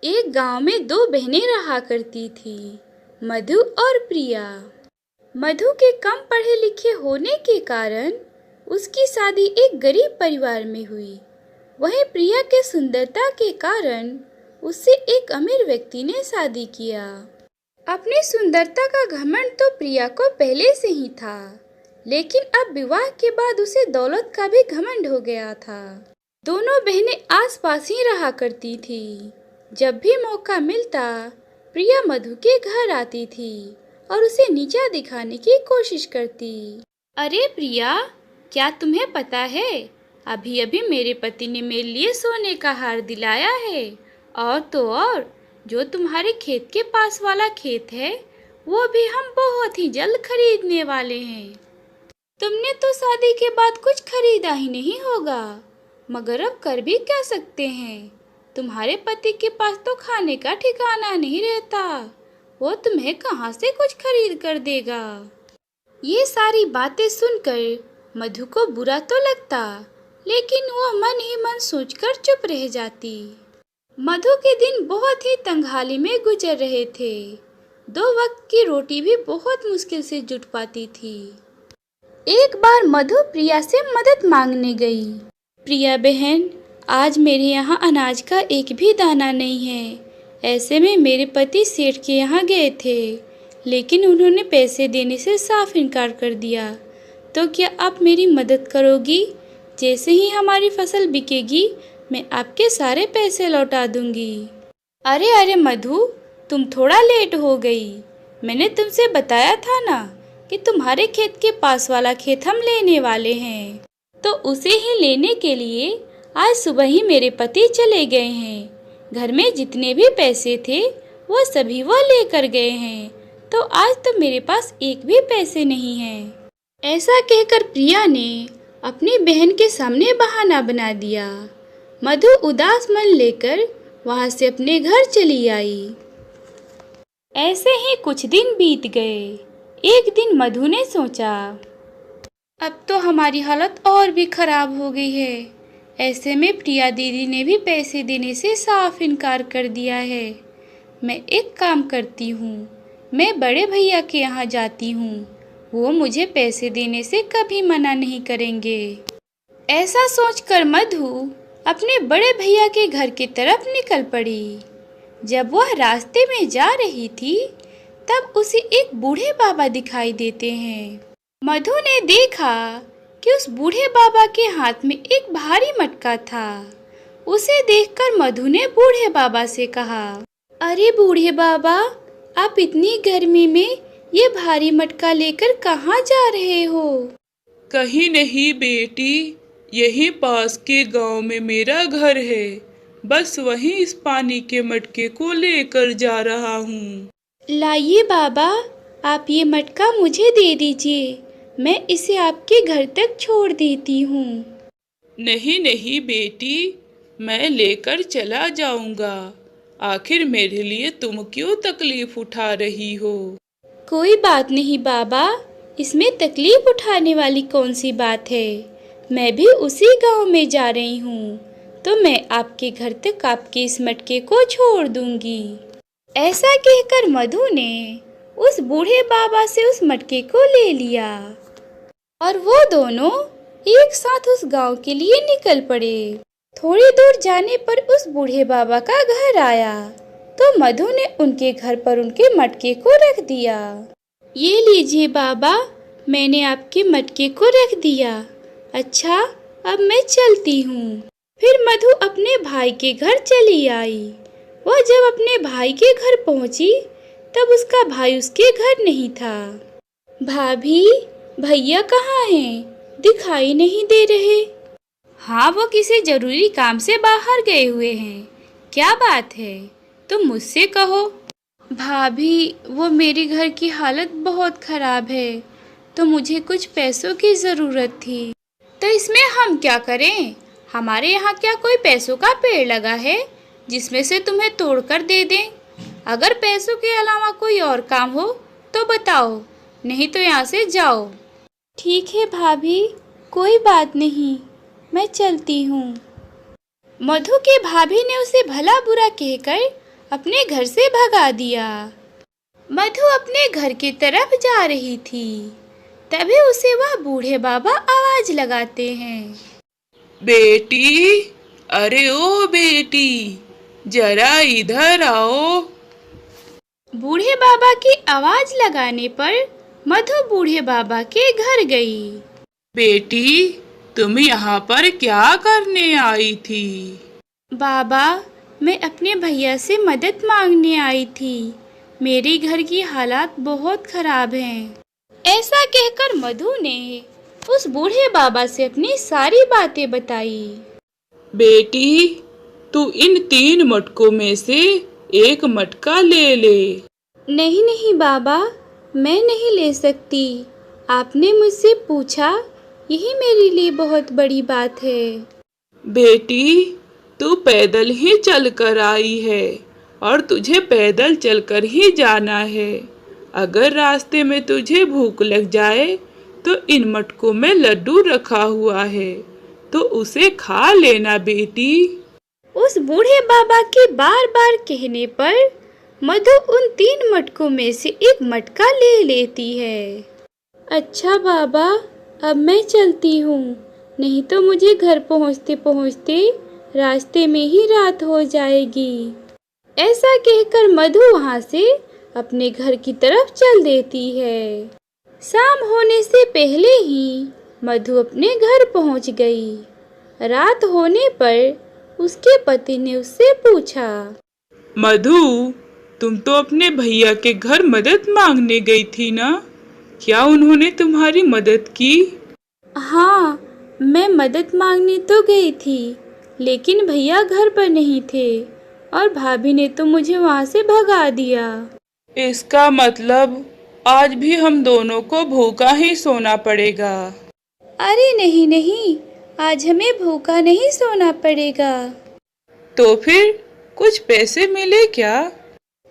एक गांव में दो बहनें रहा करती थी, मधु और प्रिया। मधु के कम पढ़े लिखे होने के कारण उसकी शादी एक गरीब परिवार में हुई। वहीं प्रिया के सुंदरता के कारण उससे एक अमीर व्यक्ति ने शादी किया। अपनी सुंदरता का घमंड तो प्रिया को पहले से ही था, लेकिन अब विवाह के बाद उसे दौलत का भी घमंड हो गया था। दोनों बहनें आसपास ही रहा करती थी। जब भी मौका मिलता प्रिया मधु के घर आती थी और उसे नीचा दिखाने की कोशिश करती। अरे प्रिया, क्या तुम्हें पता है, अभी अभी मेरे पति ने मेरे लिए सोने का हार दिलाया है। और तो और जो तुम्हारे खेत के पास वाला खेत है वो भी हम बहुत ही जल्द खरीदने वाले हैं। तुमने तो शादी के बाद कुछ खरीदा ही नहीं होगा, मगर अब कर भी क्या सकते हैं। तुम्हारे पति के पास तो खाने का ठिकाना नहीं रहता, वो तुम्हें कहाँ से कुछ खरीद कर देगा। ये सारी बातें सुनकर मधु को बुरा तो लगता, लेकिन वो मन ही मन सोचकर चुप रह जाती। मधु के दिन बहुत ही तंगहाली में गुजर रहे थे। 2 वक्त की रोटी भी बहुत मुश्किल से जुट पाती थी। एक बार मधु प्रिया से मदद मांगने गई। प्रिया बहन, आज मेरे यहाँ अनाज का एक भी दाना नहीं है। ऐसे में मेरे पति सेठ के यहाँ गए थे, लेकिन उन्होंने पैसे देने से साफ इनकार कर दिया। तो क्या आप मेरी मदद करोगी? जैसे ही हमारी फसल बिकेगी मैं आपके सारे पैसे लौटा दूंगी। अरे अरे मधु, तुम थोड़ा लेट हो गई। मैंने तुमसे बताया था ना कि तुम्हारे खेत के पास वाला खेत हम लेने वाले हैं, तो उसे ही लेने के लिए आज सुबह ही मेरे पति चले गए हैं। घर में जितने भी पैसे थे वो सभी वो लेकर गए हैं, तो आज तो मेरे पास एक भी पैसे नहीं हैं। ऐसा कहकर प्रिया ने अपनी बहन के सामने बहाना बना दिया। मधु उदास मन लेकर वहां से अपने घर चली आई। ऐसे ही कुछ दिन बीत गए। एक दिन मधु ने सोचा, अब तो हमारी हालत और भी खराब हो गई है। ऐसे में प्रिया दीदी ने भी पैसे देने से साफ इनकार कर दिया है। मैं एक काम करती हूँ, मैं बड़े भैया के यहाँ जाती हूँ, वो मुझे पैसे देने से कभी मना नहीं करेंगे। ऐसा सोचकर मधु अपने बड़े भैया के घर की तरफ निकल पड़ी। जब वह रास्ते में जा रही थी तब उसे एक बूढ़े बाबा दिखाई देते हैं। मधु ने देखा कि उस बूढ़े बाबा के हाथ में एक भारी मटका था। उसे देखकर मधु ने बूढ़े बाबा से कहा, अरे बूढ़े बाबा, आप इतनी गर्मी में ये भारी मटका लेकर कहाँ जा रहे हो? कहीं नहीं बेटी, यहीं पास के गांव में मेरा घर है। बस वहीं इस पानी के मटके को लेकर जा रहा हूँ। लाइए बाबा, आप ये मटका मुझे दे दीजिए, मैं इसे आपके घर तक छोड़ देती हूँ। नहीं नहीं बेटी, मैं लेकर चला जाऊंगा। आखिर मेरे लिए तुम क्यों तकलीफ उठा रही हो? कोई बात नहीं बाबा, इसमें तकलीफ उठाने वाली कौन सी बात है। मैं भी उसी गांव में जा रही हूँ, तो मैं आपके घर तक आपके इस मटके को छोड़ दूंगी। ऐसा कहकर मधु ने उस बूढ़े बाबा से उस मटके को ले लिया और वो दोनों एक साथ उस गांव के लिए निकल पड़े। थोड़ी दूर जाने पर उस बूढ़े बाबा का घर आया, तो मधु ने उनके घर पर उनके मटके को रख दिया। ये लीजिए बाबा, मैंने आपके मटके को रख दिया। अच्छा, अब मैं चलती हूँ। फिर मधु अपने भाई के घर चली आई। वह जब अपने भाई के घर पहुँची तब उसका भाई उसके घर नहीं था। भाभी, भैया कहाँ हैं? दिखाई नहीं दे रहे। हाँ, वो किसी जरूरी काम से बाहर गए हुए हैं। क्या बात है, तुम मुझसे कहो। भाभी, वो मेरे घर की हालत बहुत खराब है, तो मुझे कुछ पैसों की ज़रूरत थी। तो इसमें हम क्या करें? हमारे यहाँ क्या कोई पैसों का पेड़ लगा है जिसमें से तुम्हें तोड़कर दे दें? अगर पैसों के अलावा कोई और काम हो तो बताओ, नहीं तो यहाँ से जाओ। ठीक है भाभी, कोई बात नहीं, मैं चलती हूँ। मधु के भाभी ने उसे भला बुरा कहकर अपने घर से भगा दिया। मधु अपने घर की तरफ जा रही थी, तभी उसे वह बूढ़े बाबा आवाज लगाते हैं। बेटी, अरे ओ बेटी, जरा इधर आओ। बूढ़े बाबा की आवाज लगाने पर मधु बूढ़े बाबा के घर गई। बेटी, तुम यहाँ पर क्या करने आई थी? बाबा, मैं अपने भैया से मदद मांगने आई थी। मेरे घर की हालात बहुत खराब हैं। ऐसा कहकर मधु ने उस बूढ़े बाबा से अपनी सारी बातें बताई। बेटी, तू इन 3 मटकों में से एक मटका ले ले। नहीं नहीं बाबा, मैं नहीं ले सकती। आपने मुझसे पूछा, यही मेरे लिए बहुत बड़ी बात है। बेटी, तू पैदल ही चल कर आई है और तुझे पैदल चलकर ही जाना है। अगर रास्ते में तुझे भूख लग जाए तो इन मटकों में लड्डू रखा हुआ है, तो उसे खा लेना बेटी। उस बूढ़े बाबा के बार बार कहने पर मधु उन 3 मटकों में से एक मटका ले लेती है। अच्छा बाबा, अब मैं चलती हूँ, नहीं तो मुझे घर पहुँचते पहुँचते रास्ते में ही रात हो जाएगी। ऐसा कहकर मधु वहाँ से अपने घर की तरफ चल देती है। शाम होने से पहले ही मधु अपने घर पहुँच गई। रात होने पर उसके पति ने उससे पूछा, मधु, तुम तो अपने भैया के घर मदद मांगने गई थी ना? क्या उन्होंने तुम्हारी मदद की? हाँ, मैं मदद मांगने तो गई थी, लेकिन भैया घर पर नहीं थे और भाभी ने तो मुझे वहाँ से भगा दिया। इसका मतलब आज भी हम दोनों को भूखा ही सोना पड़ेगा। अरे नहीं नहीं, आज हमें भूखा नहीं सोना पड़ेगा। तो फिर कुछ पैसे मिले क्या?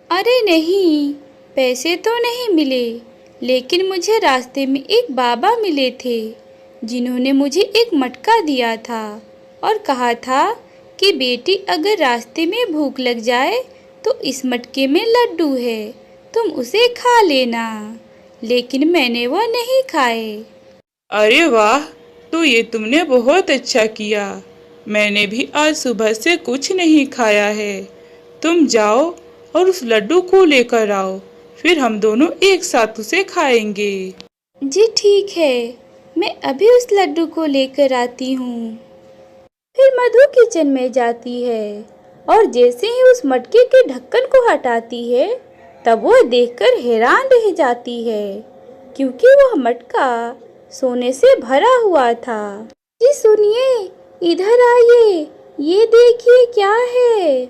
अरे नहीं, पैसे तो नहीं मिले, लेकिन मुझे रास्ते में एक बाबा मिले थे, जिन्होंने मुझे एक मटका दिया था और कहा था कि बेटी, अगर रास्ते में भूख लग जाए तो इस मटके में लड्डू है, तुम उसे खा लेना। लेकिन मैंने वह नहीं खाए। अरे वाह, तो ये तुमने बहुत अच्छा किया। मैंने भी आज सुबह से कुछ नहीं खाया है। तुम जाओ और उस लड्डू को लेकर आओ, फिर हम दोनों एक साथ उसे खाएंगे। जी ठीक है, मैं अभी उस लड्डू को लेकर आती हूँ। फिर मधु किचन में जाती है और जैसे ही उस मटके के ढक्कन को हटाती है, तब वो देखकर हैरान रह जाती है, क्योंकि वह मटका सोने से भरा हुआ था। जी सुनिए, इधर आइए, ये देखिए क्या है।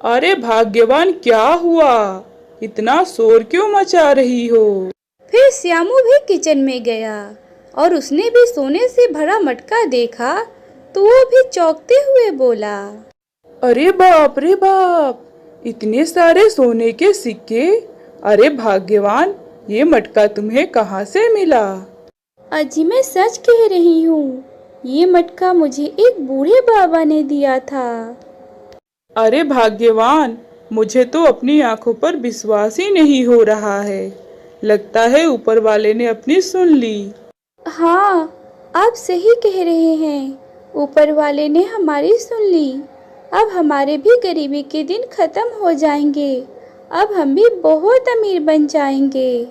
अरे भाग्यवान, क्या हुआ? इतना शोर क्यों मचा रही हो? फिर श्यामू भी किचन में गया और उसने भी सोने से भरा मटका देखा, तो वो भी चौंकते हुए बोला, अरे बाप रे बाप, इतने सारे सोने के सिक्के! अरे भाग्यवान, ये मटका तुम्हें कहाँ से मिला? अजी मैं सच कह रही हूँ, ये मटका मुझे एक बूढ़े बाबा ने दिया था। अरे भाग्यवान, मुझे तो अपनी आंखों पर विश्वास ही नहीं हो रहा है। लगता है ऊपर वाले ने अपनी सुन ली। हाँ, आप सही कह रहे हैं, ऊपर वाले ने हमारी सुन ली। अब हमारे भी गरीबी के दिन खत्म हो जाएंगे, अब हम भी बहुत अमीर बन जाएंगे।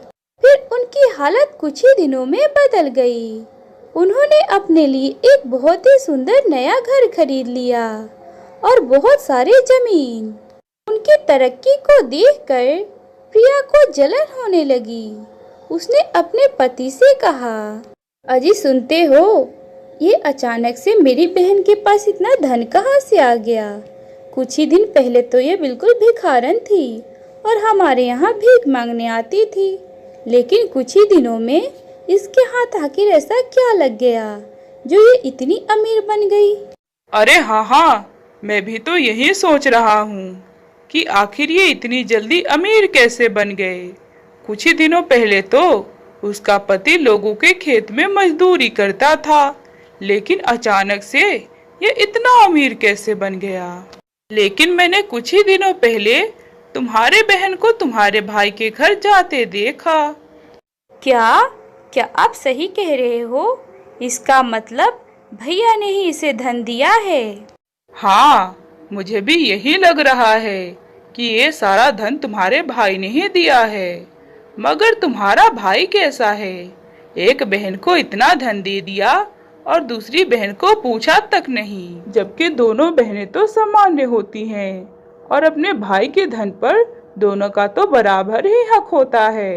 फिर उनकी हालत कुछ ही दिनों में बदल गई। उन्होंने अपने लिए एक बहुत ही सुंदर नया घर खरीद लिया और बहुत सारी जमीन। उनकी तरक्की को देखकर प्रिया को जलन होने लगी। उसने अपने पति से कहा, अजी सुनते हो, ये अचानक से मेरी बहन के पास इतना धन कहाँ से आ गया? कुछ ही दिन पहले तो ये बिल्कुल भिखारन थी और हमारे यहाँ भीख मांगने आती थी, लेकिन कुछ ही दिनों में इसके हाथ आखिर ऐसा क्या लग गया जो ये इतनी अमीर बन गई? अरे हाँ, मैं भी तो यही सोच रहा हूँ कि आखिर ये इतनी जल्दी अमीर कैसे बन गए। कुछ ही दिनों पहले तो उसका पति लोगों के खेत में मजदूरी करता था, लेकिन अचानक से ये इतना अमीर कैसे बन गया। लेकिन मैंने कुछ ही दिनों पहले तुम्हारे बहन को तुम्हारे भाई के घर जाते देखा। क्या क्या आप सही कह रहे हो? इसका मतलब भैया ने ही इसे धन दिया है। हाँ, मुझे भी यही लग रहा है कि ये सारा धन तुम्हारे भाई ने ही दिया है। मगर तुम्हारा भाई कैसा है? एक बहन को इतना धन दे दिया और दूसरी बहन को पूछा तक नहीं, जबकि दोनों बहनें तो सामान्य होती हैं और अपने भाई के धन पर दोनों का तो बराबर ही हक होता है।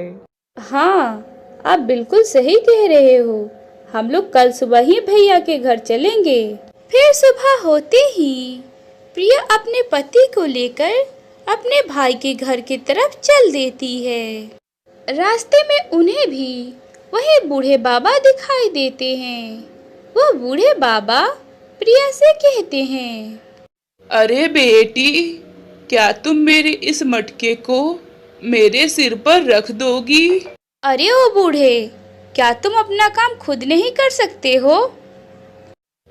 हाँ, आप बिल्कुल सही कह रहे हो। हम लोग कल सुबह ही भैया के घर चलेंगे। फिर सुबह होते ही प्रिया अपने पति को लेकर अपने भाई के घर की तरफ चल देती है। रास्ते में उन्हें भी वही बूढ़े बाबा दिखाई देते हैं। वो बूढ़े बाबा प्रिया से कहते हैं, अरे बेटी, क्या तुम मेरे इस मटके को मेरे सिर पर रख दोगी? अरे ओ बूढ़े, क्या तुम अपना काम खुद नहीं कर सकते हो?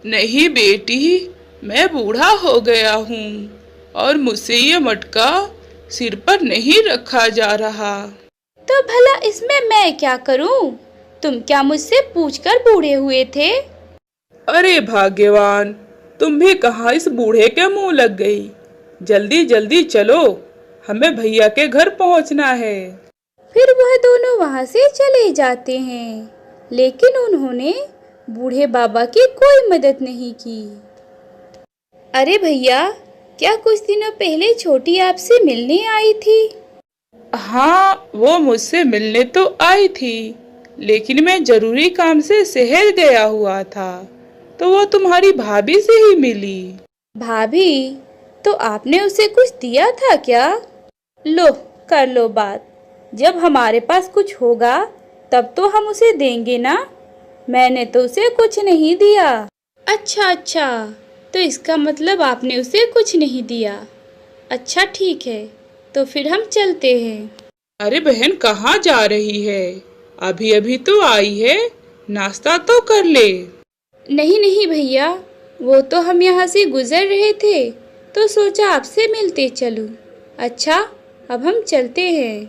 नहीं बेटी, मैं बूढ़ा हो गया हूँ और मुझसे ये मटका सिर पर नहीं रखा जा रहा। तो भला इसमें मैं क्या करूं? तुम क्या मुझसे पूछकर बूढ़े हुए थे? अरे भाग्यवान, तुम भी कहाँ इस बूढ़े के मुंह लग गई। जल्दी जल्दी चलो, हमें भैया के घर पहुँचना है। फिर वह दोनों वहां से चले जाते हैं, लेकिन उन्होंने बूढ़े बाबा की कोई मदद नहीं की। अरे भैया, क्या कुछ दिनों पहले छोटी आपसे मिलने आई थी? हाँ, वो मुझसे मिलने तो आई थी, लेकिन मैं जरूरी काम से शहर गया हुआ था, तो वो तुम्हारी भाभी से ही मिली। भाभी? तो आपने उसे कुछ दिया था क्या? लो, कर लो बात। जब हमारे पास कुछ होगा तब तो हम उसे देंगे ना। मैंने तो उसे कुछ नहीं दिया। अच्छा, तो इसका मतलब आपने उसे कुछ नहीं दिया। अच्छा ठीक है, तो फिर हम चलते हैं। अरे बहन, कहाँ जा रही है? अभी अभी तो आई है, नाश्ता तो कर ले। नहीं भैया, वो तो हम यहाँ से गुजर रहे थे तो सोचा आपसे मिलते चलूं। अच्छा, अब हम चलते हैं।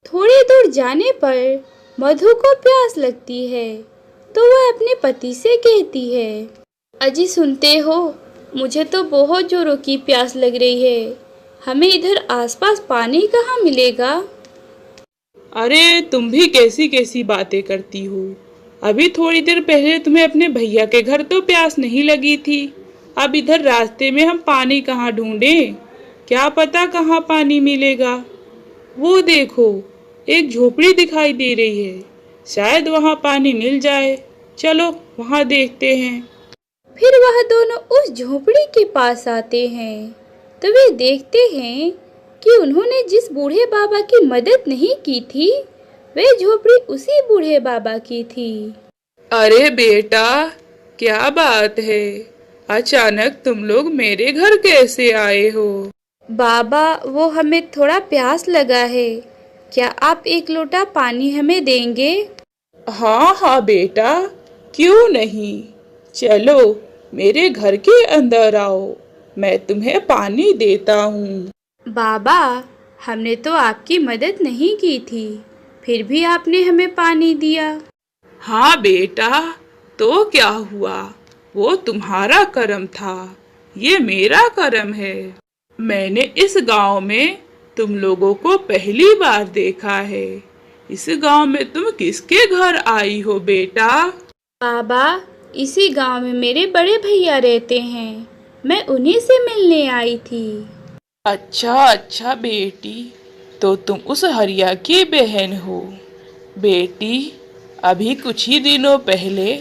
थोड़ी दूर जाने पर मधु को प्यास लगती है, तो वह अपने पति से कहती है, अजी सुनते हो, मुझे तो बहुत जोरों की प्यास लग रही है। हमें इधर आसपास पानी कहाँ मिलेगा? अरे तुम भी कैसी कैसी बातें करती हो। अभी थोड़ी देर पहले तुम्हें अपने भैया के घर तो प्यास नहीं लगी थी। अब इधर रास्ते में हम पानी कहाँ ढूंढें? क्या पता कहाँ पानी मिलेगा। वो देखो, एक झोपड़ी दिखाई दे रही है, शायद वहाँ पानी मिल जाए। चलो वहाँ देखते हैं। फिर वह दोनों उस झोपड़ी के पास आते हैं, तो वे देखते हैं कि उन्होंने जिस बूढ़े बाबा की मदद नहीं की थी, वह झोपड़ी उसी बूढ़े बाबा की थी। अरे बेटा, क्या बात है? अचानक तुम लोग मेरे घर कैसे आए हो? बाबा, वो हमें थोड़ा प्यास लगा है, क्या आप एक लोटा पानी हमें देंगे? हाँ बेटा, क्यों नहीं। चलो मेरे घर के अंदर आओ, मैं तुम्हें पानी देता हूँ। बाबा, हमने तो आपकी मदद नहीं की थी, फिर भी आपने हमें पानी दिया। हाँ बेटा, तो क्या हुआ? वो तुम्हारा कर्म था, ये मेरा कर्म है। मैंने इस गांव में तुम लोगों को पहली बार देखा है। इस गांव में तुम किसके घर आई हो बेटा? बाबा, इसी गांव में मेरे बड़े भैया रहते हैं, मैं उन्हीं से मिलने आई थी। अच्छा बेटी, तो तुम उस हरिया की बहन हो। बेटी, अभी कुछ ही दिनों पहले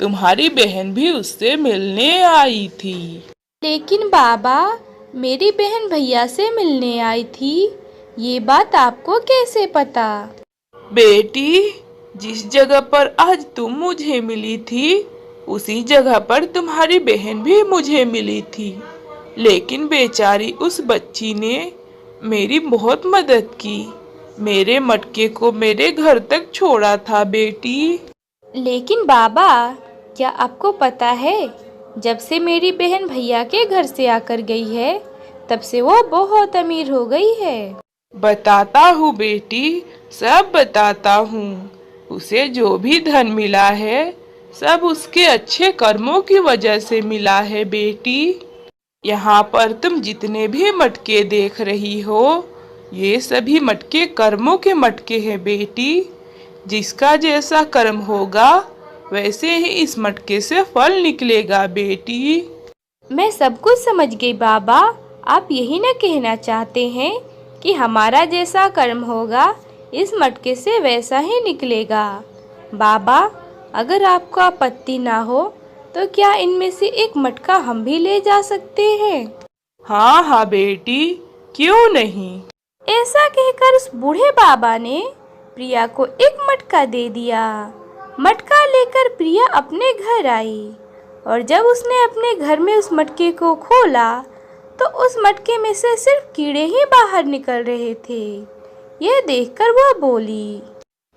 तुम्हारी बहन भी उससे मिलने आई थी। लेकिन बाबा, मेरी बहन भैया से मिलने आई थी, ये बात आपको कैसे पता? बेटी, जिस जगह पर आज तुम मुझे मिली थी, उसी जगह पर तुम्हारी बहन भी मुझे मिली थी। लेकिन बेचारी उस बच्ची ने मेरी बहुत मदद की, मेरे मटके को मेरे घर तक छोड़ा था बेटी। लेकिन बाबा, क्या आपको पता है, जब से मेरी बहन भैया के घर से आकर गई है, तब से वो बहुत अमीर हो गई है। बताता हूँ बेटी, सब बताता हूँ। उसे जो भी धन मिला है सब उसके अच्छे कर्मों की वजह से मिला है बेटी। यहाँ पर तुम जितने भी मटके देख रही हो ये सभी मटके कर्मों के मटके हैं बेटी। जिसका जैसा कर्म होगा वैसे ही इस मटके से फल निकलेगा बेटी। मैं सब कुछ समझ गई बाबा। आप यही न कहना चाहते हैं कि हमारा जैसा कर्म होगा इस मटके से वैसा ही निकलेगा। बाबा, अगर आपको आपत्ति ना हो तो क्या इनमें से एक मटका हम भी ले जा सकते हैं? हाँ हाँ बेटी, क्यों नहीं। ऐसा कहकर उस बूढ़े बाबा ने प्रिया को एक मटका दे दिया। मटका लेकर प्रिया अपने घर आई और जब उसने अपने घर में उस मटके को खोला तो उस मटके में से सिर्फ कीड़े ही बाहर निकल रहे थे। यह देखकर वह बोली,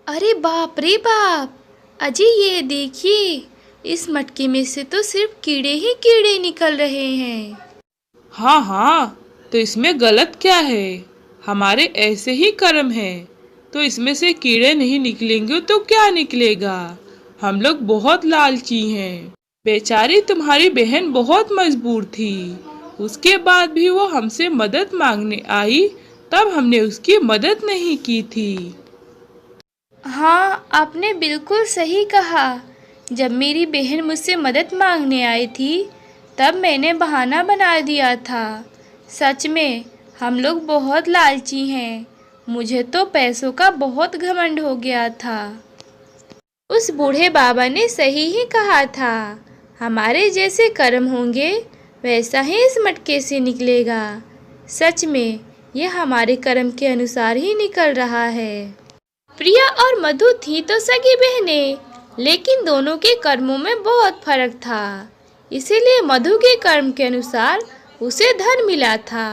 अरे बाप रे बाप, अजी ये देखिए, इस मटके में से तो सिर्फ कीड़े ही कीड़े निकल रहे हैं। हाँ हाँ, तो इसमें गलत क्या है? हमारे ऐसे ही कर्म है, तो इसमें से कीड़े नहीं निकलेंगे तो क्या निकलेगा? हम लोग बहुत लालची हैं। बेचारी तुम्हारी बहन बहुत मजबूर थी, उसके बाद भी वो हमसे मदद मांगने आई, तब हमने उसकी मदद नहीं की थी। हाँ, आपने बिल्कुल सही कहा। जब मेरी बहन मुझसे मदद मांगने आई थी तब मैंने बहाना बना दिया था। सच में हम लोग बहुत लालची हैं। मुझे तो पैसों का बहुत घमंड हो गया था। उस बूढ़े बाबा ने सही ही कहा था, हमारे जैसे कर्म होंगे वैसा ही इस मटके से निकलेगा। सच में ये हमारे कर्म के अनुसार ही निकल रहा है। प्रिया और मधु थी तो सगी बहनें, लेकिन दोनों के कर्मों में बहुत फर्क था। इसीलिए मधु के कर्म के अनुसार उसे धन मिला था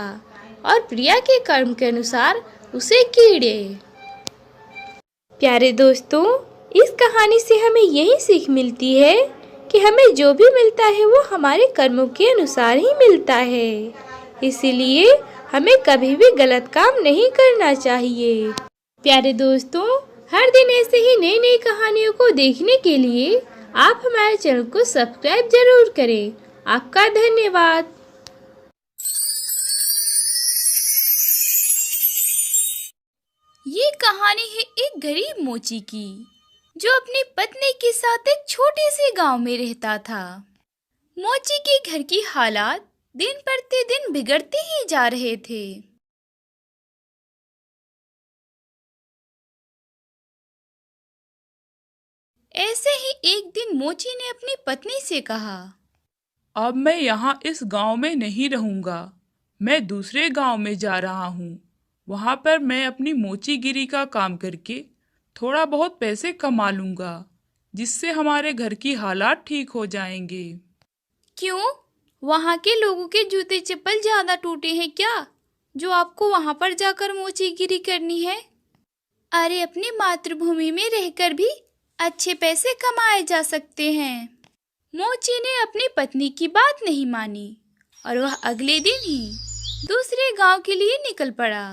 और प्रिया के कर्म के अनुसार उसे कीड़े। प्यारे दोस्तों, इस कहानी से हमें यही सीख मिलती है कि हमें जो भी मिलता है वो हमारे कर्मों के अनुसार ही मिलता है। इसीलिए हमें कभी भी गलत काम नहीं करना चाहिए। प्यारे दोस्तों, हर दिन ऐसे ही नई नई कहानियों को देखने के लिए आप हमारे चैनल को सब्सक्राइब जरूर करें। आपका धन्यवाद। ये कहानी है एक गरीब मोची की, जो अपनी पत्नी के साथ एक छोटे से गांव में रहता था। मोची के घर की हालात दिन प्रतिदिन बिगड़ते ही जा रहे थे। ऐसे ही एक दिन मोची ने अपनी पत्नी से कहा, अब मैं यहाँ इस गांव में नहीं रहूंगा, मैं दूसरे गांव में जा रहा हूँ। वहाँ पर मैं अपनी मोचीगिरी का काम करके थोड़ा बहुत पैसे कमा लूंगा, जिससे हमारे घर की हालात ठीक हो जाएंगे। क्यों? वहाँ के लोगों के जूते चप्पल ज्यादा टूटे हैं क्या, जो आपको वहाँ पर जाकर मोचीगिरी करनी है? अरे अपनी मातृभूमि में रहकर भी अच्छे पैसे कमाए जा सकते हैं। मोची ने अपनी पत्नी की बात नहीं मानी और वह अगले दिन ही दूसरे गांव के लिए निकल पड़ा।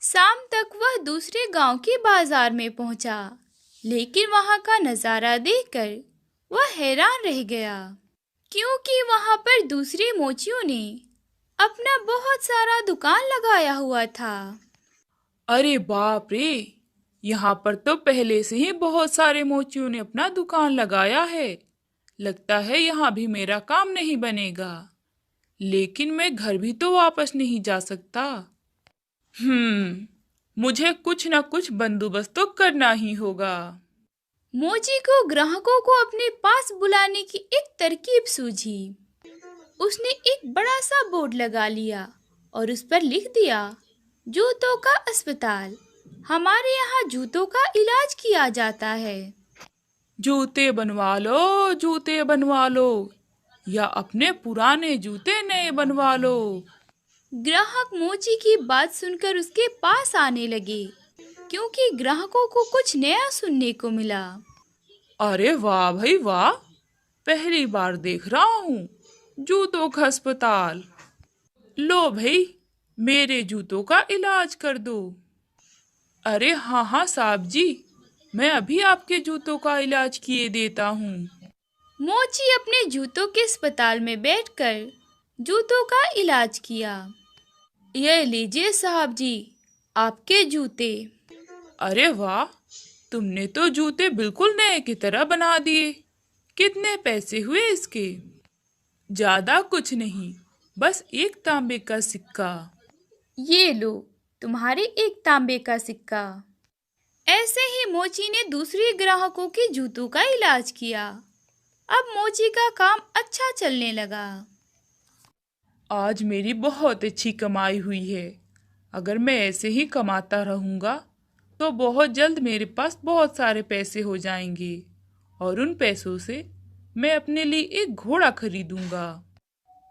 शाम तक वह दूसरे गांव के बाजार में पहुंचा, लेकिन वहां का नजारा देखकर वह हैरान रह गया, क्योंकि वहां पर दूसरे मोचियों ने अपना बहुत सारा दुकान लगाया हुआ था। अरे बाप रे, यहाँ पर तो पहले से ही बहुत सारे मोचियों ने अपना दुकान लगाया है। लगता है यहाँ भी मेरा काम नहीं बनेगा, लेकिन मैं घर भी तो वापस नहीं जा सकता। मुझे कुछ न कुछ बंदोबस्त तो करना ही होगा। मोची को ग्राहकों को अपने पास बुलाने की एक तरकीब सूझी। उसने एक बड़ा सा बोर्ड लगा लिया और उस पर लिख दिया, जूतों का अस्पताल, हमारे यहाँ जूतों का इलाज किया जाता है। जूते बनवा लो, जूते बनवा लो, या अपने पुराने जूते नए बनवा लो। ग्राहक मोची की बात सुनकर उसके पास आने लगे, क्योंकि ग्राहकों को कुछ नया सुनने को मिला। अरे वाह भाई वाह, पहली बार देख रहा हूँ जूतों का अस्पताल। लो भाई, मेरे जूतों का इलाज कर दो। अरे हाँ हाँ साहब जी, मैं अभी आपके जूतों का इलाज किए देता हूँ। मोची अपने जूतों के अस्पताल में बैठकर जूतों का इलाज किया। ये लीजिए साहब जी, आपके जूते। अरे वाह, तुमने तो जूते बिल्कुल नए की तरह बना दिए। कितने पैसे हुए इसके? ज्यादा कुछ नहीं, बस एक तांबे का सिक्का। ये लो, तुम्हारे एक तांबे का सिक्का। ऐसे ही मोची ने दूसरे ग्राहकों के जूतों का इलाज किया। अब मोची का काम अच्छा चलने लगा। आज मेरी बहुत अच्छी कमाई हुई है। अगर मैं ऐसे ही कमाता रहूंगा तो बहुत जल्द मेरे पास बहुत सारे पैसे हो जाएंगे और उन पैसों से मैं अपने लिए एक घोड़ा खरीदूंगा।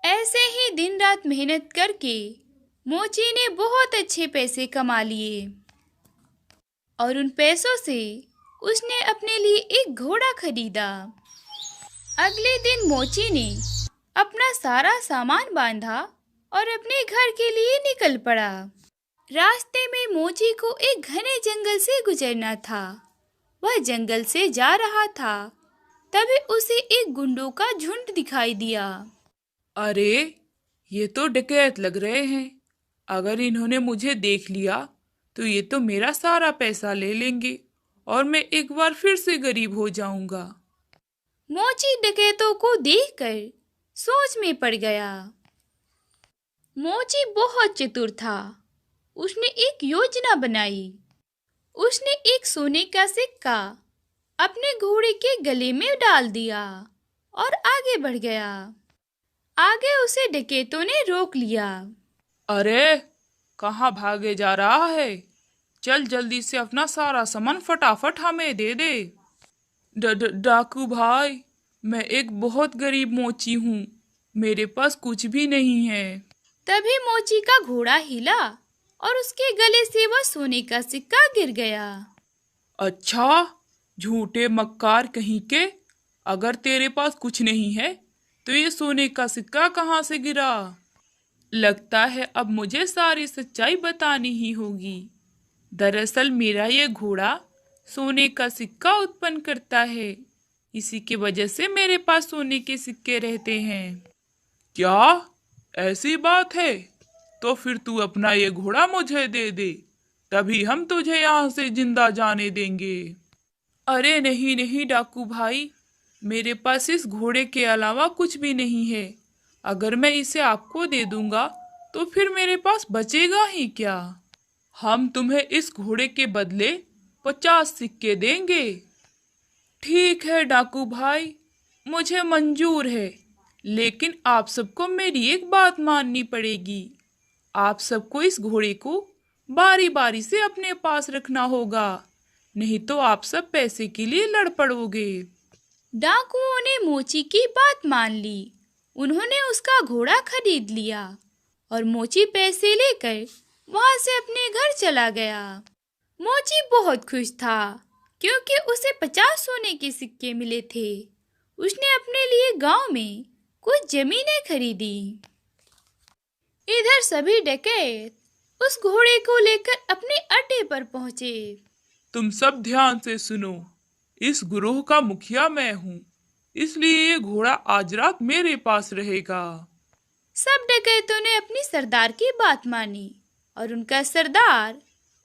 ऐसे ही दिन रात मेहनत करके मोची ने बहुत अच्छे पैसे कमा लिए और उन पैसों से उसने अपने लिए एक घोड़ा खरीदा। अगले दिन मोची ने अपना सारा सामान बांधा और अपने घर के लिए निकल पड़ा। रास्ते में मोची को एक घने जंगल से गुजरना था। वह जंगल से जा रहा था, तभी उसे एक गुंडों का झुंड दिखाई दिया। अरे, ये तो डकैत लग रहे हैं। अगर इन्होंने मुझे देख लिया तो ये तो मेरा सारा पैसा ले लेंगे और मैं एक बार फिर से गरीब हो जाऊंगा। मोची डकैतों को देखकर सोच में पड़ गया। मोची बहुत चतुर था। उसने एक योजना बनाई। उसने एक सोने का सिक्का अपने घोड़े के गले में डाल दिया और आगे बढ़ गया। आगे उसे डकैतों ने रोक लिया। अरे, कहाँ भागे जा रहा है? चल जल्दी से अपना सारा सामान फटाफट हमें दे दे। डाकू भाई, मैं एक बहुत गरीब मोची हूँ। मेरे पास कुछ भी नहीं है। तभी मोची का घोड़ा हिला और उसके गले से वह सोने का सिक्का गिर गया। अच्छा, झूठे मक्कार कहीं के। अगर तेरे पास कुछ नहीं है तो ये सोने का सिक्का कहाँ से गिरा? लगता है अब मुझे सारी सच्चाई बतानी ही होगी। दरअसल मेरा ये घोड़ा सोने का सिक्का उत्पन्न करता है। इसी की वजह से मेरे पास सोने के सिक्के रहते हैं। क्या? ऐसी बात है? तो फिर तू अपना ये घोड़ा मुझे दे दे, तभी हम तुझे यहाँ से जिंदा जाने देंगे। अरे नहीं नहीं डाकू भाई, मेरे पास इस घोड़े के अलावा कुछ भी नहीं है। अगर मैं इसे आपको दे दूंगा तो फिर मेरे पास बचेगा ही क्या? हम तुम्हें इस घोड़े के बदले 50 सिक्के देंगे। ठीक है डाकू भाई, मुझे मंजूर है, लेकिन आप सबको मेरी एक बात माननी पड़ेगी। आप सबको इस घोड़े को बारी बारी से अपने पास रखना होगा, नहीं तो आप सब पैसे के लिए लड़ पड़ोगे। डाकुओं ने मोची की बात मान ली। उन्होंने उसका घोड़ा खरीद लिया और मोची पैसे लेकर वहां से अपने घर चला गया। मोची बहुत खुश था क्योंकि उसे 50 सोने के सिक्के मिले थे। उसने अपने लिए गांव में कुछ जमीनें खरीदी। इधर सभी डकैत उस घोड़े को लेकर अपने अड्डे पर पहुंचे। तुम सब ध्यान से सुनो, इस गिरोह का मुखिया मैं हूँ, इसलिए ये घोड़ा आज रात मेरे पास रहेगा। सब डकैतों ने अपनी सरदार की बात मानी और उनका सरदार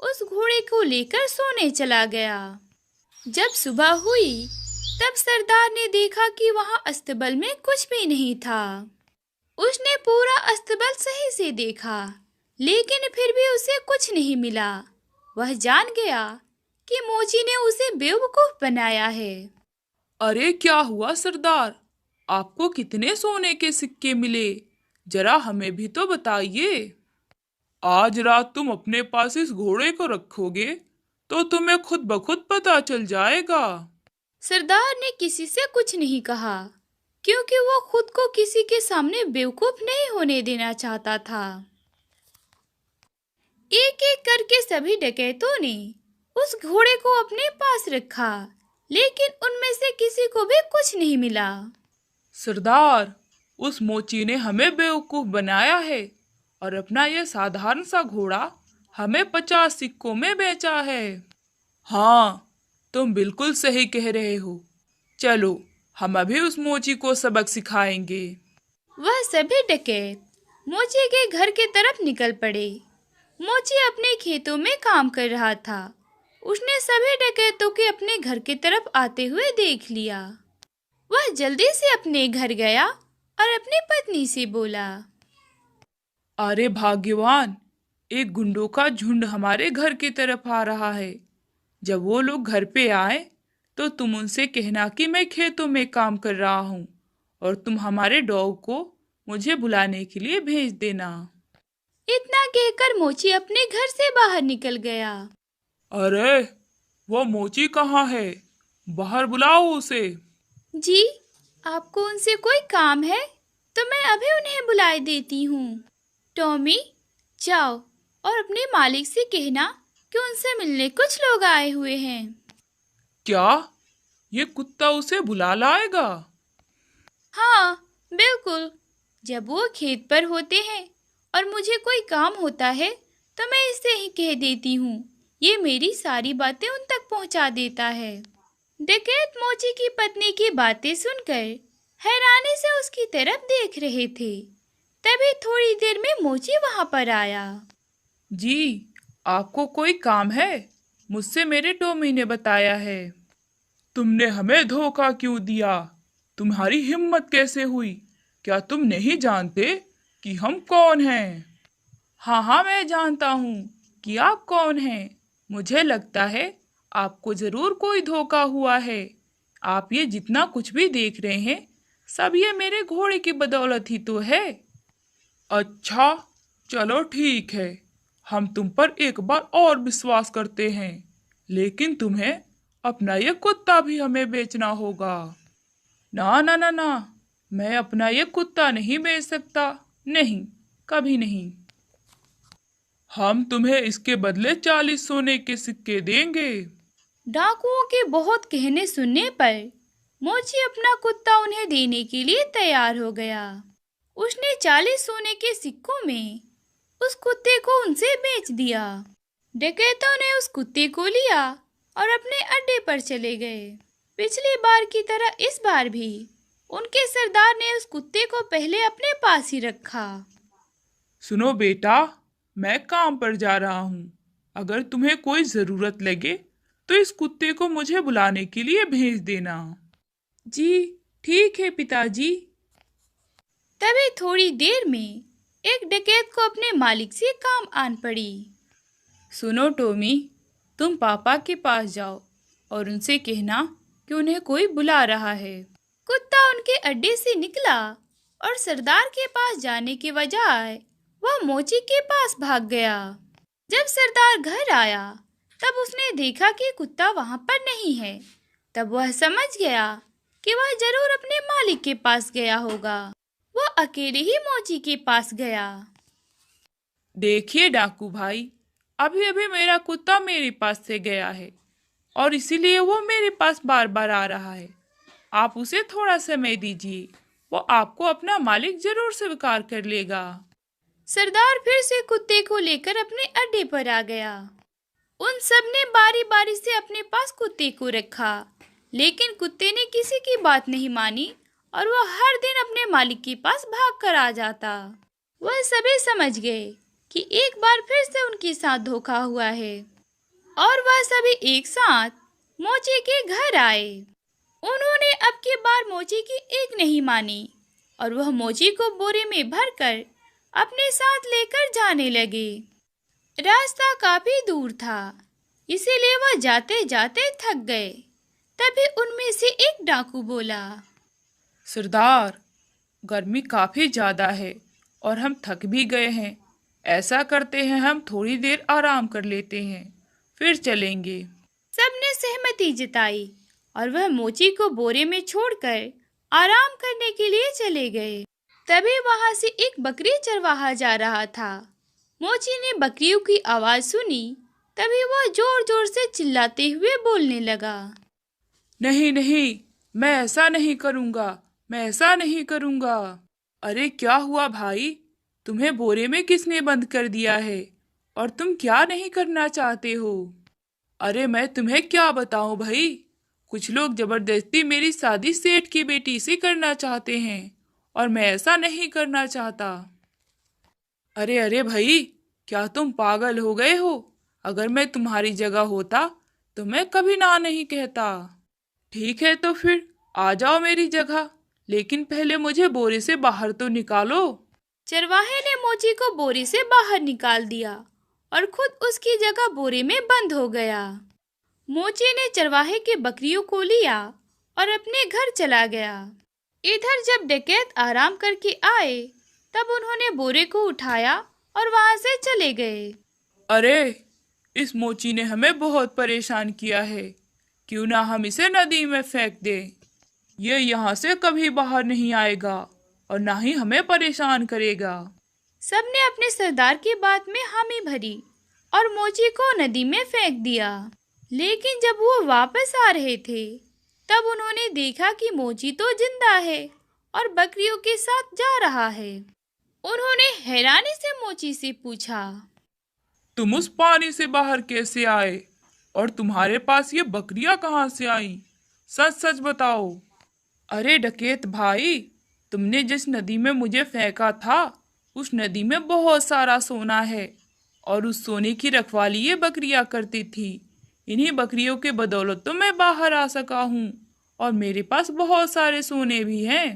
उस घोड़े को लेकर सोने चला गया। जब सुबह हुई तब सरदार ने देखा कि वहां अस्तबल में कुछ भी नहीं था। उसने पूरा अस्तबल सही से देखा, लेकिन फिर भी उसे कुछ नहीं मिला। वह जान गया कि मोची ने उसे बेवकूफ बनाया है। अरे क्या हुआ सरदार? आपको कितने सोने के सिक्के मिले? जरा हमें भी तो बताइए। आज रात तुम अपने पास इस घोड़े को रखोगे तो तुम्हें खुद ब खुद पता चल जाएगा। सरदार ने किसी से कुछ नहीं कहा क्योंकि वो खुद को किसी के सामने बेवकूफ नहीं होने देना चाहता था। एक एक करके सभी डकैतों ने उस घोड़े को अपने पास रखा, लेकिन उनमें से किसी को भी कुछ नहीं मिला। सरदार, उस मोची ने हमें बेवकूफ बनाया है। और अपना यह साधारण सा घोड़ा हमें 50 सिक्कों में बेचा है। हाँ, तुम बिल्कुल सही कह रहे हो। चलो, हम अभी उस मोची को सबक सिखाएंगे। वह सभी डकैत मोची के घर की तरफ निकल पड़े। मोची अपने खेतों में काम कर रहा था। उसने सभी डकैतों के अपने घर की तरफ आते हुए देख लिया। वह जल्दी से अपने घर गया और अपनी पत्नी से बोला, अरे भाग्यवान, एक गुंडों का झुंड हमारे घर की तरफ आ रहा है। जब वो लोग घर पे आए तो तुम उनसे कहना कि मैं खेतों में काम कर रहा हूँ और तुम हमारे डॉग को मुझे बुलाने के लिए भेज देना। इतना कहकर मोची अपने घर से बाहर निकल गया। अरे, वो मोची कहाँ है? बाहर बुलाओ उसे। जी, आपको उनसे कोई काम है तो मैं अभी उन्हें बुलाए देती हूँ। टॉमी, जाओ और अपने मालिक से कहना कि उनसे मिलने कुछ लोग आए हुए हैं। क्या ये कुत्ता उसे बुला लाएगा? हाँ, बिल्कुल। जब वो खेत पर होते हैं और मुझे कोई काम होता है तो मैं इससे ही कह देती हूँ। ये मेरी सारी बातें उन तक पहुँचा देता है। डकैत मोची की पत्नी की बातें सुनकर हैरानी से उसकी तरफ देख रहे थे। तभी थोड़ी देर में मोची वहां पर आया। जी, आपको कोई काम है? मुझसे मेरे टॉमी ने बताया है। तुमने हमें धोखा क्यों दिया? तुम्हारी हिम्मत कैसे हुई? क्या तुम नहीं जानते कि हम कौन हैं? हाँ हाँ, मैं जानता हूँ कि आप कौन हैं। मुझे लगता है आपको जरूर कोई धोखा हुआ है। आप ये जितना कुछ भी देख रहे हैं, सब ये मेरे घोड़े की बदौलत ही तो है। अच्छा, चलो ठीक है, हम तुम पर एक बार और विश्वास करते हैं, लेकिन तुम्हें अपना ये कुत्ता भी हमें बेचना होगा। ना ना ना ना, मैं अपना ये कुत्ता नहीं बेच सकता, नहीं, कभी नहीं। हम तुम्हें इसके बदले 40 सोने के सिक्के देंगे। डाकुओं के बहुत कहने सुनने पर मोची अपना कुत्ता उन्हें देने के लिए तैयार हो गया। उसने 40 सोने के सिक्कों में उस कुत्ते को उनसे बेच दिया। डकैतों ने उस कुत्ते को लिया और अपने अड्डे पर चले गए। पिछली बार की तरह इस बार भी उनके सरदार ने उस कुत्ते को पहले अपने पास ही रखा। सुनो बेटा, मैं काम पर जा रहा हूँ। अगर तुम्हें कोई ज़रूरत लगे तो इस कुत्ते को मुझे बुलाने के लिए भेज देना। जी, ठीक है पिताजी। तभी थोड़ी देर में एक डकैत को अपने मालिक से काम आन पड़ी। सुनो टॉमी, तुम पापा के पास जाओ और उनसे कहना कि उन्हें कोई बुला रहा है। कुत्ता उनके अड्डे से निकला और सरदार के पास जाने के बजाय वह मोची के पास भाग गया। जब सरदार घर आया तब उसने देखा कि कुत्ता वहां पर नहीं है। तब वह समझ गया कि वह जरूर अपने मालिक के पास गया होगा। वह अकेले ही मोची के पास गया। देखिए डाकू भाई, अभी अभी मेरा कुत्ता मेरे पास से गया है और इसीलिए वो मेरे पास बार बार आ रहा है। आप उसे थोड़ा समय दीजिए, वो आपको अपना मालिक जरूर स्वीकार कर लेगा। सरदार फिर से कुत्ते को लेकर अपने अड्डे पर आ गया। उन सब ने बारी बारी से अपने पास कुत्ते को रखा, लेकिन कुत्ते ने किसी की बात नहीं मानी और वह हर दिन अपने मालिक के पास भाग कर आ जाता। वह सभी समझ गए कि एक बार फिर से उनके साथ धोखा हुआ है और वह सभी एक साथ मोची के घर आए। उन्होंने अब की बार मोची की एक नहीं मानी और वह मोची को बोरे में भरकर अपने साथ लेकर जाने लगे। रास्ता काफी दूर था, इसीलिए वह जाते जाते थक गए। तभी उनमें से एक डाकू बोला, सरदार, गर्मी काफी ज्यादा है और हम थक भी गए हैं। ऐसा करते हैं, हम थोड़ी देर आराम कर लेते हैं, फिर चलेंगे। सबने सहमति जताई और वह मोची को बोरे में छोड़कर आराम करने के लिए चले गए। तभी वहां से एक बकरी चरवाहा जा रहा था। मोची ने बकरियों की आवाज सुनी, तभी वह जोर जोर से चिल्लाते हुए बोलने लगा, नहीं नहीं, मैं ऐसा नहीं करूँगा, मैं ऐसा नहीं करूँगा। अरे क्या हुआ भाई, तुम्हें बोरे में किसने बंद कर दिया है और तुम क्या नहीं करना चाहते हो? अरे मैं तुम्हें क्या बताऊं भाई, कुछ लोग जबरदस्ती मेरी शादी सेठ की बेटी से करना चाहते हैं और मैं ऐसा नहीं करना चाहता। अरे अरे भाई, क्या तुम पागल हो गए हो? अगर मैं तुम्हारी जगह होता तो मैं कभी ना नहीं कहता। ठीक है तो फिर आ जाओ मेरी जगह, लेकिन पहले मुझे बोरे से बाहर तो निकालो। चरवाहे ने मोची को बोरे से बाहर निकाल दिया और खुद उसकी जगह बोरे में बंद हो गया। मोची ने चरवाहे के बकरियों को लिया और अपने घर चला गया। इधर जब डकैत आराम करके आए तब उन्होंने बोरे को उठाया और वहां से चले गए। अरे, इस मोची ने हमें बहुत परेशान किया है, क्यों ना हम इसे नदी में फेंक दें। ये यहाँ से कभी बाहर नहीं आएगा और ना ही हमें परेशान करेगा। सबने अपने सरदार की बात में हामी भरी और मोची को नदी में फेंक दिया। लेकिन जब वो वापस आ रहे थे तब उन्होंने देखा कि मोची तो जिंदा है और बकरियों के साथ जा रहा है। उन्होंने हैरानी से मोची से पूछा, तुम उस पानी से बाहर कैसे आए और तुम्हारे पास ये बकरियां कहाँ से आईं? सच सच बताओ। अरे डकैत भाई, तुमने जिस नदी में मुझे फेंका था उस नदी में बहुत सारा सोना है और उस सोने की रखवाली ये बकरियां करती थी। इन्हीं बकरियों के बदौलत तो मैं बाहर आ सका हूँ और मेरे पास बहुत सारे सोने भी हैं।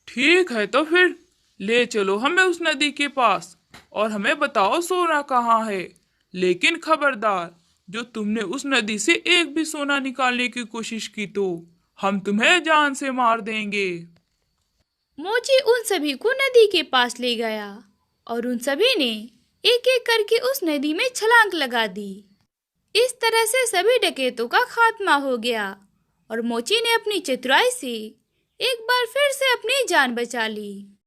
ठीक है तो फिर ले चलो हमें उस नदी के पास और हमें बताओ सोना कहाँ है। लेकिन खबरदार, जो तुमने उस नदी से एक भी सोना निकालने की कोशिश की तो हम तुम्हें जान से मार देंगे। मोची उन सभी को नदी के पास ले गया और उन सभी ने एक एक करके उस नदी में छलांग लगा दी। इस तरह से सभी डकैतों का खात्मा हो गया और मोची ने अपनी चतुराई से एक बार फिर से अपनी जान बचा ली।